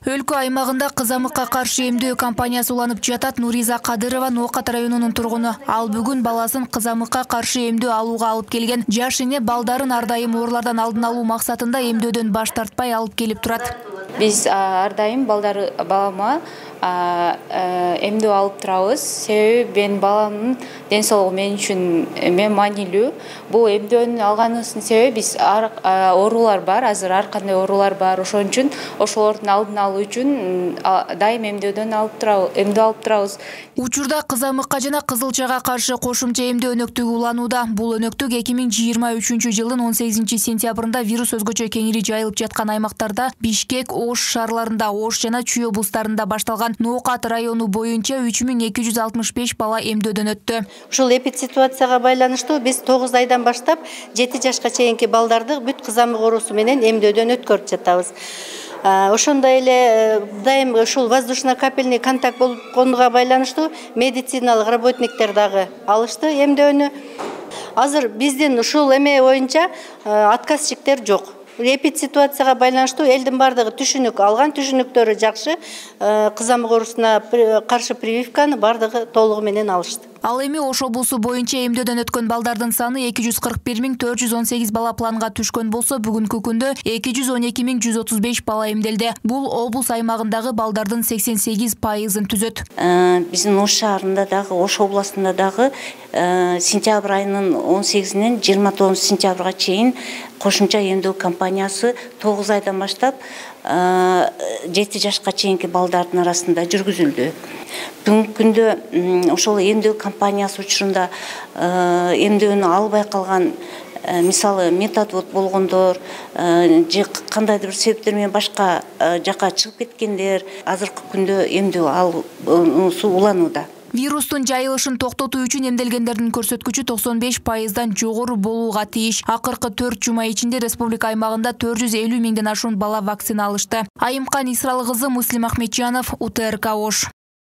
Өлкө аймагында кызамыкка каршы эмдөө кампаниясы уланып жатат. Нуриза Кадырова Ноокат районунун тургуну. Ал бүгүн баласын кызамыкка каршы эмдөө алууга алып келген. Жаш эне балдарын ар дайым оорулардан алдын алуу максатында эмдөөдөн баш тартпай алып келип турат. Биз ар дайым балама эмдөө алып турабыз. Себеби мен баламдын ден соолугу мен үчүн маанилүү. Бул эмдөөнү алганыбыздын себеби биз оорулар бар, азыр ар кандай оорулар бар. Ошон үчүн ошолордун алдын алуу үчүн дайым эмдөө алып турабыз. Учурда кызамыкка жана кызылчага каршы кошумча эмдөө өнөктүгү уланууда. Бул өнөктүк 2023 жылдын 18 сентябрында вирус өзгөчө кеңири жайылып жаткан аймактарда Бишкек, Ош шаарларында, Ош жана Чүй облустарында башталган. Ноокат району боюнча 3265 бала эмдөөдөн өттү. Ушул эпидситуацияга байланыштуу биз 9 айдан баштап 7 жашка чейинки балдарды бүт кызамык оорусу менен эмдөөдөн өткөрүп жатабыз. Ошондой эле дайым ушул воздушно-капельный контакт болгонуга байланыштуу медициналык работниктер дагы алышты эмдөөнү. Азыр биздин ушул эме боюнча отказчиктер жок. Эпидситуацияга байланыштуу элдин бардыгы түшүнүк алган, түшүнүктөрү жакшы, кызамык оорусуна каршы прививканы бардыгы толугу менен алышты. Ал эми Ош облусу боюнча эмдөөдөн өткөн балдардын саны 241.418 бала планга түшкөн болсо, бүгүнкү күндө 212.135 бала эмделди. Бул облус аймагындагы балдардын 88%-ын түзөт. Биздин Ош шаарында дагы, Ош областында дагы сентябрь айынын 18-нен 29 сентябрга чейин кошумча эмдөө кампаниясы 9 айдан баштап 7 жашка чейинки балдардын арасында жүргүзүлдү. Бүгүнкү күндө ошол эмдөө кампаниясы учурунда эмдөөнү албай калган, мисалы метадот болгондор, же кандайдыр бир себептер менен башка жака чыгып кеткендер азыркы күндө эмдөө алуусу уланууда. Вирустун жайылышын токтотуу үчүн эмделгендердин көрсөткүчү 95%дан жогору болууга тийиш. Акыркы 4 жума ичинде республика аймагында 450 миңден ашуун бала вакцина алышты. Айымкан Исралы кызы Муслим Ахметжанов, УТРК Ош.